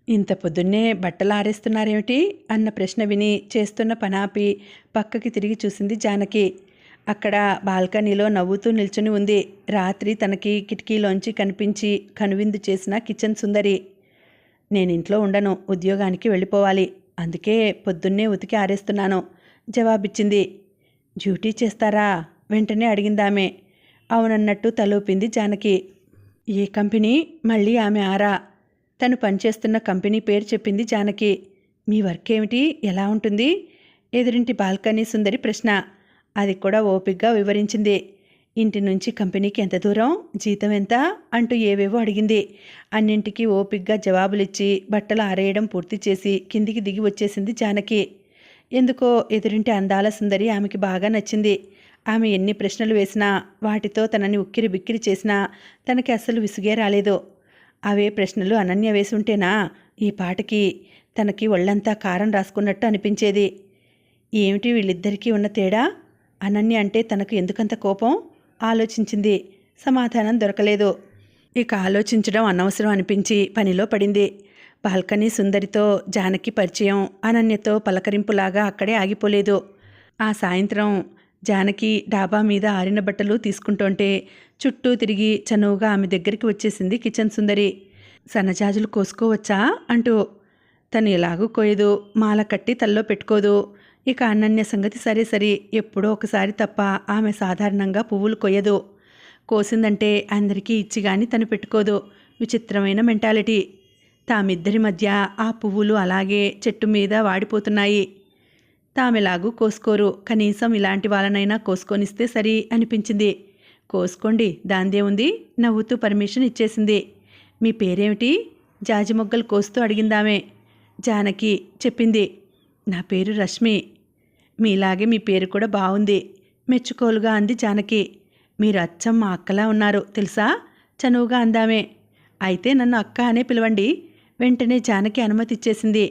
ఇంత పొద్దున్నే బట్టలు ఆరేస్తున్నారేమిటి అన్న ప్రశ్న విని చేస్తున్న పనాపి పక్కకి తిరిగి చూసింది జానకి. అక్కడ బాల్కనీలో నవ్వుతూ నిల్చుని ఉంది రాత్రి తనకి కిటికీలోంచి కనిపించి కనువిందు చేసిన కిచెన్ సుందరి. నేనింట్లో ఉండను, ఉద్యోగానికి వెళ్ళిపోవాలి. అందుకే పొద్దున్నే ఉతికి ఆరేస్తున్నాను జవాబిచ్చింది. డ్యూటీ చేస్తారా వెంటనే అడిగిందామె. అవునన్నట్టు తలూపింది జానకి. ఏ కంపెనీ? మళ్ళీ ఆమె ఆరా. తను పనిచేస్తున్న కంపెనీ పేరు చెప్పింది జానకి. మీ వర్క్ ఏమిటి, ఎలా ఉంటుంది? ఎదురింటి బాల్కనీ సుందరి ప్రశ్న. అది కూడా ఓపిగ్గా వివరించింది. ఇంటి నుంచి కంపెనీకి ఎంత దూరం, జీతం ఎంత అంటూ ఏవేవో అడిగింది. అన్నింటికీ ఓపిగ్గా జవాబులిచ్చి బట్టలు ఆరేయడం పూర్తి చేసి కిందికి దిగి వచ్చేసింది జానకి. ఎందుకో ఎదురింటి అందాల సుందరి ఆమెకి బాగా నచ్చింది. ఆమె ఎన్ని ప్రశ్నలు వేసినా, వాటితో తనని ఉక్కిరి బిక్కిరి చేసినా తనకి అస్సలు విసుగే రాలేదు. అవే ప్రశ్నలు అనన్య వేసుంటేనా ఈ పాటకి తనకి ఒళ్ళంతా కారం రాసుకున్నట్టు అనిపించేది. ఏమిటి వీళ్ళిద్దరికీ ఉన్న తేడా? అనన్య అంటే తనకు ఎందుకంత కోపం ఆలోచించింది. సమాధానం దొరకలేదు. ఇక ఆలోచించడం అనవసరం అనిపించి పనిలో పడింది. బాల్కనీ సుందరితో జానకి పరిచయం అనన్యతో పలకరింపులాగా అక్కడే ఆగిపోలేదు. ఆ సాయంత్రం జానకి డాబా మీద ఆరిన బట్టలు తీసుకుంటుంటే చుట్టూ తిరిగి చనువుగా ఆమె దగ్గరికి వచ్చేసింది కిచెన్ సుందరి. సన్నజాజులు కోసుకోవచ్చా అంటూ. తను ఎలాగూ కోయదు, మాల కట్టి తల్లో పెట్టుకోదు. ఇక అనన్య సంగతి సరే సరి, ఎప్పుడో ఒకసారి తప్ప ఆమె సాధారణంగా పువ్వులు కొయ్యదు. కోసిందంటే అందరికీ ఇచ్చి గాని తను పెట్టుకోదు. విచిత్రమైన మెంటాలిటీ. తామిద్దరి మధ్య ఆ పువ్వులు అలాగే చెట్టు మీద వాడిపోతున్నాయి. తామెలాగూ కోసుకోరు, కనీసం ఇలాంటి వాళ్ళనైనా కోసుకొనిస్తే సరి అనిపించింది. కోసుకోండి, దాందే ఉంది, నవ్వుతూ పర్మిషన్ ఇచ్చేసింది. మీ పేరేమిటి? జాజి మొగ్గలు కోస్తూ అడిగిందామే. జానకి చెప్పింది. నా పేరు రశ్మి. మీలాగే మీ పేరు కూడా బాగుంది, మెచ్చుకోలుగా అంది జానకి. మీరు అచ్చం మా అక్కలా ఉన్నారు తెలుసా, చనువుగా అందామే. అయితే నన్ను అక్క అనే పిలవండి. వెంటనే జానకి అనుమతి ఇచ్చేసింది.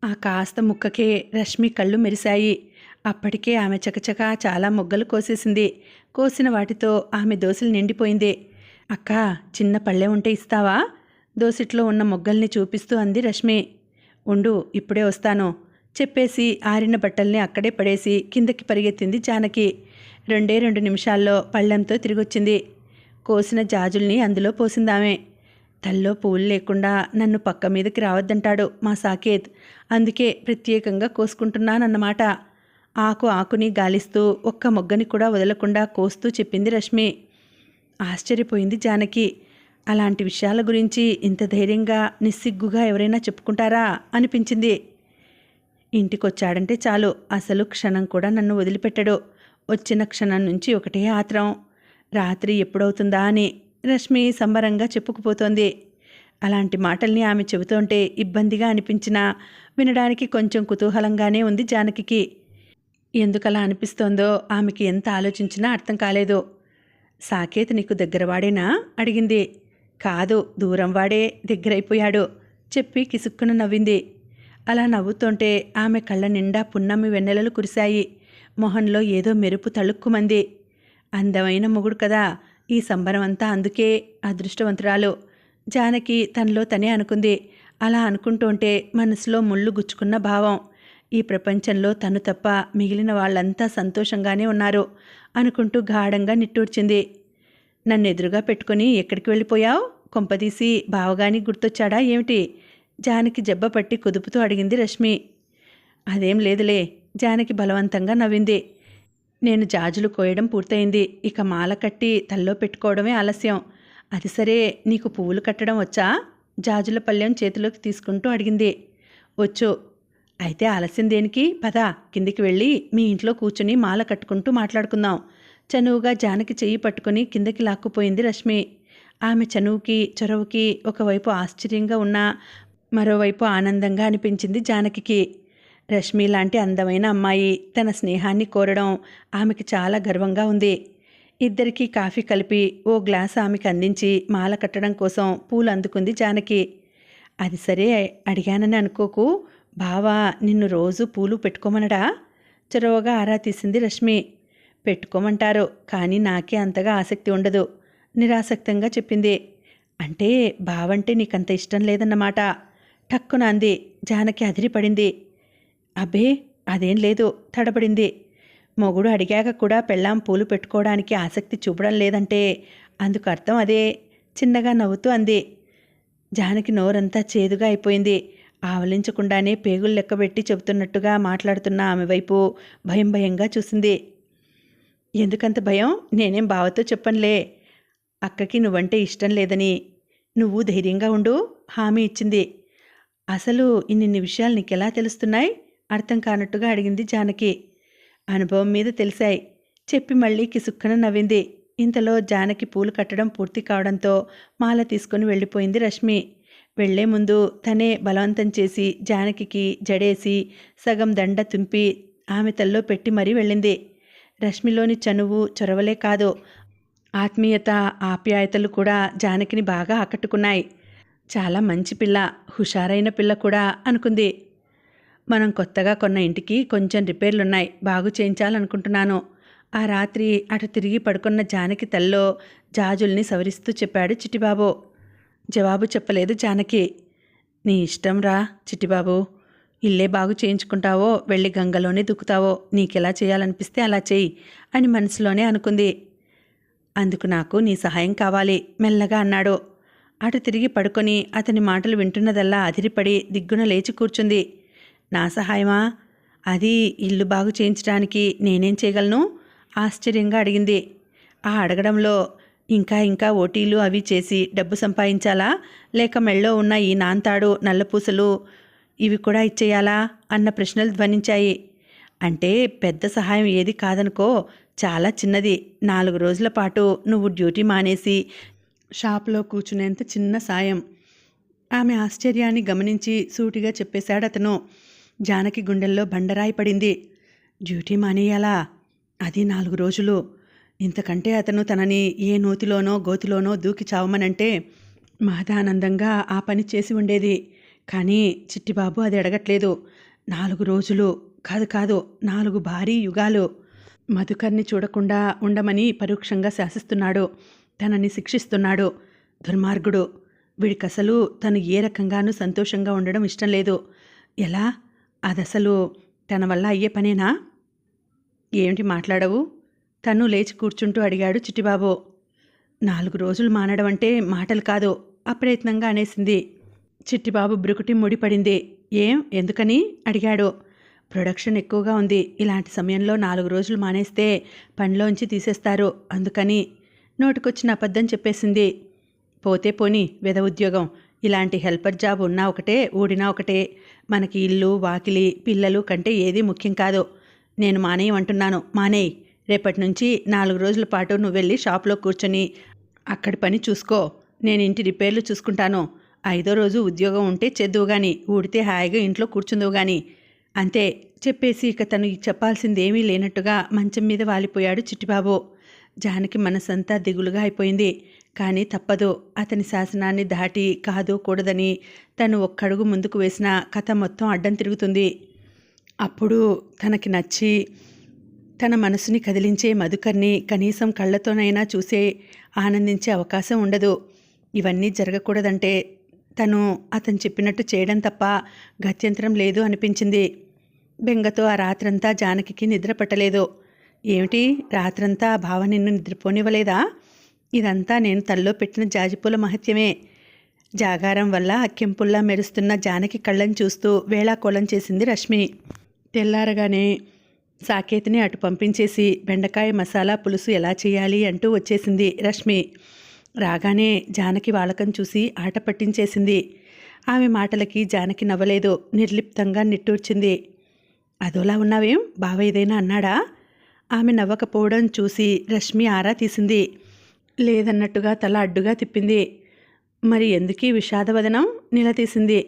ఆ కాస్త ముక్కకే రశ్మి కళ్ళు మెరిశాయి. అప్పటికే ఆమె చకచకా చాలా మొగ్గలు కోసేసింది. కోసిన వాటితో ఆమె దోసెలు నిండిపోయింది. అక్క, చిన్న పళ్ళె ఉంటే ఇస్తావా? దోసిట్లో ఉన్న మొగ్గల్ని చూపిస్తూ అంది రశ్మి. ఉండు, ఇప్పుడే వస్తాను చెప్పేసి ఆరిన బట్టల్ని అక్కడే పడేసి కిందకి పరిగెత్తింది జానకి. 2 నిమిషాల్లో పళ్ళెంతో తిరిగొచ్చింది. కోసిన జాజుల్ని అందులో పోసిందామే. తల్లో పువ్వులు లేకుండా నన్ను పక్క మీదకి రావద్దంటాడు మా సాకేత్. అందుకే ప్రత్యేకంగా కోసుకుంటున్నానన్నమాట. ఆకుని గాలిస్తూ ఒక్క మొగ్గని కూడా వదలకుండా కోస్తూ చెప్పింది రశ్మి. ఆశ్చర్యపోయింది జానకి. అలాంటి విషయాల గురించి ఇంత ధైర్యంగా నిస్సిగ్గుగా ఎవరైనా చెప్పుకుంటారా అనిపించింది. ఇంటికొచ్చాడంటే చాలు, అసలు క్షణం కూడా నన్ను వదిలిపెట్టడు. వచ్చిన క్షణం నుంచి ఒకటే ఆత్రం, రాత్రి ఎప్పుడవుతుందా అని రశ్మి సంబరంగా చెప్పుకుపోతోంది. అలాంటి మాటల్ని ఆమె చెబుతుంటే ఇబ్బందిగా అనిపించినా వినడానికి కొంచెం కుతూహలంగానే ఉంది జానకి. ఎందుకలా అనిపిస్తోందో ఆమెకి ఎంత ఆలోచించినా అర్థం కాలేదు. సాకేత్ నీకు దగ్గరవాడేనా అడిగింది. కాదు, దూరం వాడే, దగ్గరైపోయాడు చెప్పి కిసుక్కున నవ్వింది. అలా నవ్వుతుంటే ఆమె కళ్ళ నిండా పున్నమి వెన్నెలలు కురిశాయి. మొహంలో ఏదో మెరుపు తళుక్కుమంది. అందమైన మొగుడు కదా, ఈ సంబరం అంతా అందుకే. అదృష్టవంతురాలు జానకి తనలో తనే అనుకుంది. అలా అనుకుంటుంటే మనసులో ముళ్ళు గుచ్చుకున్న భావం. ఈ ప్రపంచంలో తను తప్ప మిగిలిన వాళ్ళంతా సంతోషంగానే ఉన్నారు అనుకుంటూ గాఢంగా నిట్టూర్చింది. నన్ను ఎదురుగా పెట్టుకుని ఎక్కడికి వెళ్ళిపోయావు? కొంపదీసి బావగాని గుర్తొచ్చాడా ఏమిటి? జానకి జబ్బ పట్టి కుదుపుతూ అడిగింది రశ్మి. అదేం లేదులే, జానకి బలవంతంగా నవ్వింది. నేను జాజులు కోయడం పూర్తయింది, ఇక మాల కట్టి తల్లో పెట్టుకోవడమే ఆలస్యం. అది సరే, నీకు పువ్వులు కట్టడం వచ్చా? జాజుల పళ్ళెం చేతిలోకి తీసుకుంటూ అడిగింది. వచ్చు. అయితే ఆలస్యం దేనికి? పద, కిందికి వెళ్ళి మీ ఇంట్లో కూర్చుని మాల కట్టుకుంటూ మాట్లాడుకుందాం. చనువుగా జానకి చెయ్యి పట్టుకుని కిందకి లాక్కుపోయింది రశ్మి. ఆమె చనువుకి చొరవకి ఒకవైపు ఆశ్చర్యంగా ఉన్నా మరోవైపు ఆనందంగా అనిపించింది జానకి. రశ్మి లాంటి అందమైన అమ్మాయి తన స్నేహాన్ని కోరడం ఆమెకి చాలా గర్వంగా ఉంది. ఇద్దరికీ కాఫీ కలిపి ఓ గ్లాస్ ఆమెకి అందించి మాల కట్టడం కోసం పూలు అందుకుంది జానకి. అది సరే, అడిగానని అనుకోకు, బావా నిన్ను రోజు పూలు పెట్టుకోమనడా? చొరవగా ఆరా తీసింది రశ్మి. పెట్టుకోమంటారు, కానీ నాకే అంతగా ఆసక్తి ఉండదు నిరాసక్తంగా చెప్పింది. అంటే బావంటే నీకంత ఇష్టం లేదన్నమాట టక్కున అంది. జానకి అదిరిపడింది. అబ్బే అదేం లేదు తడబడింది. మొగుడు అడిగాక కూడా పెళ్ళాం పూలు పెట్టుకోవడానికి ఆసక్తి చూపడం లేదంటే అందుకు అర్థం అదే చిన్నగా నవ్వుతూ అంది. జానకి నోరంతా చేదుగా అయిపోయింది. ఆవలించకుండానే పేగులు లెక్కబెట్టి చెబుతున్నట్టుగా మాట్లాడుతున్న ఆమె వైపు భయంగా చూసింది. ఎందుకంత భయం? నేనేం బావతో చెప్పనులే. అక్కకి నువ్వంటే ఇష్టం లేదని. నువ్వు ధైర్యంగా ఉండు హామీ ఇచ్చింది. అసలు ఇన్నిన్ని విషయాలు నీకెలా తెలుస్తున్నాయి? అర్థం కానట్టుగా అడిగింది జానకి. అనుభవం మీద తెలిసాయి చెప్పి మళ్ళీ కిసుక్కన నవ్వింది. ఇంతలో జానకి పూలు కట్టడం పూర్తి కావడంతో మాల తీసుకుని వెళ్ళిపోయింది రశ్మి. వెళ్లే ముందు తనే బలవంతం చేసి జానకి జడేసి సగం దండ తుంపి ఆమె తల్లో పెట్టి మరీ వెళ్ళింది. రశ్మిలోని చనువు చొరవలే కాదు, ఆత్మీయత ఆప్యాయతలు కూడా జానకిని బాగా ఆకట్టుకున్నాయి. చాలా మంచి పిల్ల, హుషారైన పిల్ల కూడా అనుకుంది. మనం కొత్తగా కొన్న ఇంటికి కొంచెం రిపేర్లున్నాయి, బాగు చేయించాలనుకుంటున్నాను. ఆ రాత్రి అటు తిరిగి పడుకున్న జానకి తల్లో జాజుల్ని సవరిస్తూ చెప్పాడు చిట్టిబాబు. జవాబు చెప్పలేదు జానకి. నీ ఇష్టం రా చిట్టిబాబు, ఇల్లే బాగు చేయించుకుంటావో వెళ్ళి గంగలోనే దుక్కుతావో, నీకెలా చేయాలనిపిస్తే అలా చెయ్యి అని మనసులోనే అనుకుంది. అందుకు నాకు నీ సహాయం కావాలి మెల్లగా అన్నాడు. అటు తిరిగి పడుకొని అతని మాటలు వింటున్నదల్లా అదిరిపడి దిగ్గున లేచి కూర్చుంది. నా సహాయమా? అది ఇల్లు బాగు చేయించడానికి నేనేం చేయగలను? ఆశ్చర్యంగా అడిగింది. ఆ అడగడంలో ఇంకా ఇంకా ఓటీలు అవి చేసి డబ్బు సంపాదించాలా, లేక మెళ్ళో ఉన్న ఈ నాంతాడు నల్లపూసలు ఇవి కూడా ఇచ్చేయాలా అన్న ప్రశ్నలు ధ్వనించాయి. అంటే పెద్ద సహాయం ఏది కాదనుకో, చాలా చిన్నది. 4 రోజుల పాటు నువ్వు డ్యూటీ మానేసి షాప్లో కూర్చునేంత చిన్న సాయం. ఆమె ఆశ్చర్యాన్ని గమనించి సూటిగా చెప్పేశాడతను. జానకి గుండెల్లో బండరాయి పడింది. డ్యూటీ మానేయాలా? అది 4 రోజులు. ఇంతకంటే అతను తనని ఏ నూతిలోనో గోతిలోనో దూకి చావమనంటే మహదానందంగా ఆ పని చేసి ఉండేది. కానీ చిట్టిబాబు అది అడగట్లేదు. 4 రోజులు కాదు 4 భారీ యుగాలు. మధుకర్ని చూడకుండా ఉండమని పరోక్షంగా శాసిస్తున్నాడు. తనని శిక్షిస్తున్నాడు. దుర్మార్గుడు. వీడికసలు తను ఏ రకంగానూ సంతోషంగా ఉండడం ఇష్టం లేదు. ఎలా? అదసలు తన వల్ల అయ్యే పనేనా? ఏమిటి మాట్లాడవు? తను లేచి కూర్చుంటూ అడిగాడు చిట్టిబాబు. 4 రోజులు మానడం అంటే మాటలు కాదు, అప్రయత్నంగా అనేసింది. చిట్టిబాబు బ్రుకుటి ముడిపడింది. ఎందుకని అడిగాడు. ప్రొడక్షన్ ఎక్కువగా ఉంది. ఇలాంటి సమయంలో 4 రోజులు మానేస్తే పనిలోంచి తీసేస్తారు, అందుకని. నోటికొచ్చిన అబద్ధం చెప్పేసింది. పోతే పోని వెద ఉద్యోగం. ఇలాంటి హెల్పర్ జాబ్ ఉన్నా ఒకటే, ఊడినా ఒకటే. మనకి ఇల్లు వాకిలి పిల్లలు కంటే ఏదీ ముఖ్యం కాదు. నేను మానేయమంటున్నాను, మానేయ్. రేపటి నుంచి 4 రోజుల పాటు నువ్వు వెళ్ళి షాప్లో కూర్చొని అక్కడి పని చూసుకో. నేను ఇంటి రిపేర్లు చూసుకుంటాను. 5వ రోజు ఉద్యోగం ఉంటే చేద్దువు గాని, ఊడితే హాయిగా ఇంట్లో కూర్చుందువు గాని. అంతే చెప్పేసి ఇక తను చెప్పాల్సిందేమీ లేనట్టుగా మంచం మీద వాలిపోయాడు చిట్టిబాబు. జానకి మనసంతా దిగులుగా అయిపోయింది. కానీ తప్పదు. అతని శాసనాన్ని దాటి కాదు కూడదని తను ఒక్కడుగు ముందుకు వేసిన కథ మొత్తం అడ్డం తిరుగుతుంది. అప్పుడు తనకి నచ్చి తన మనసుని కదిలించే మధుకర్ని కనీసం కళ్ళతోనైనా చూసే ఆనందించే అవకాశం ఉండదు. ఇవన్నీ జరగకూడదంటే తను అతను చెప్పినట్టు చేయడం తప్ప గత్యంతరం లేదు అనిపించింది. బెంగతో ఆ రాత్రంతా జానకికి నిద్ర పట్టలేదు. ఏమిటి రాత్రంతా బావ నిన్ను నిద్రపోనివ్వలేదా? ఇదంతా నేను తల్లో పెట్టిన జాజిపూల మహత్యమే. జాగారం వల్ల అక్కెంపుల్లా మెరుస్తున్న జానకి కళ్ళని చూస్తూ వేళాకోళం చేసింది రశ్మి. తెల్లారగానే సాకేతిని అటు పంపించేసి బెండకాయ మసాలా పులుసు ఎలా చేయాలి అంటూ వచ్చేసింది రశ్మి. రాగానే జానకి వాలకం చూసి ఆట పట్టించేసింది. ఆమె మాటలకి జానకి నవ్వలేదు. నిర్లిప్తంగా నిట్టూర్చింది. అదోలా ఉన్నావేం? బావ ఏదైనా అన్నాడా? ఆమె నవ్వకపోవడం చూసి రశ్మి ఆరా తీసింది. లేదన్నట్టుగా తల అడ్డుగా తిప్పింది. మరి ఎందుకీ విషాదవదనం? నిలదీసింది.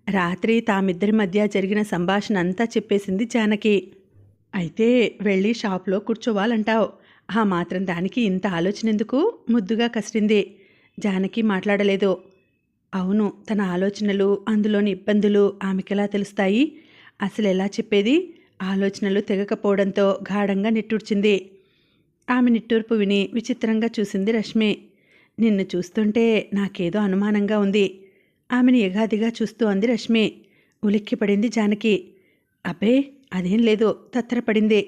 రాత్రి తామిద్దరి మధ్య జరిగిన సంభాషణ అంతా చెప్పేసింది జానకి. అయితే వెళ్ళి షాప్లో కూర్చోవాలంటావు. ఆ మాత్రం దానికి ఇంత ఆలోచన ఎందుకు? ముద్దుగా కసిరింది. జానకి మాట్లాడలేదు. అవును, తన ఆలోచనలు అందులోని ఇబ్బందులు ఆమెకెలా తెలుస్తాయి? అసలు ఎలా చెప్పేది? ఆలోచనలు తెగకపోవడంతో గాఢంగా నిట్టూర్చింది. ఆమె నిట్టూర్పు విని విచిత్రంగా చూసింది రశ్మి. నిన్ను చూస్తుంటే నాకేదో అనుమానంగా ఉంది. ఆమెను ఎగాదిగా చూస్తూ అంది రశ్మి. ఉలిక్కిపడింది జానకి. అబ్బే అదేం లేదు, తత్తరపడింది.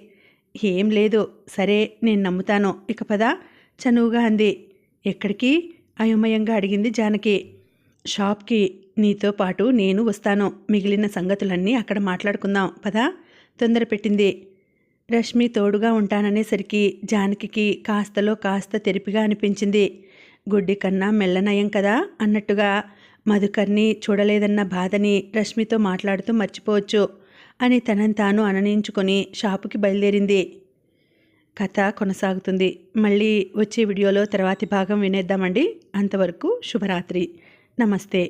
ఏం లేదు. సరే నేను నమ్ముతాను, ఇక పద చనువుగా అంది. ఎక్కడికి? అయోమయంగా అడిగింది జానకి. షాప్కి. నీతో పాటు నేను వస్తాను. మిగిలిన సంగతులన్నీ అక్కడ మాట్లాడుకుందాం పదా తొందర పెట్టింది. రశ్మి తోడుగా ఉంటాననేసరికి జానకికి కాస్తలో కాస్త తెరిపిగా అనిపించింది. గుడ్డి కన్నా మెల్లనయం కదా అన్నట్టుగా మధుకర్ని చూడలేదన్న బాధని రశ్మితో మాట్లాడుతూ మర్చిపోవచ్చు అని తనని తాను అననించుకొని షాపుకి బయలుదేరింది. కథ కొనసాగుతుంది. మళ్ళీ వచ్చే వీడియోలో తర్వాతి భాగం వినేద్దామండి. అంతవరకు శుభరాత్రి. నమస్తే.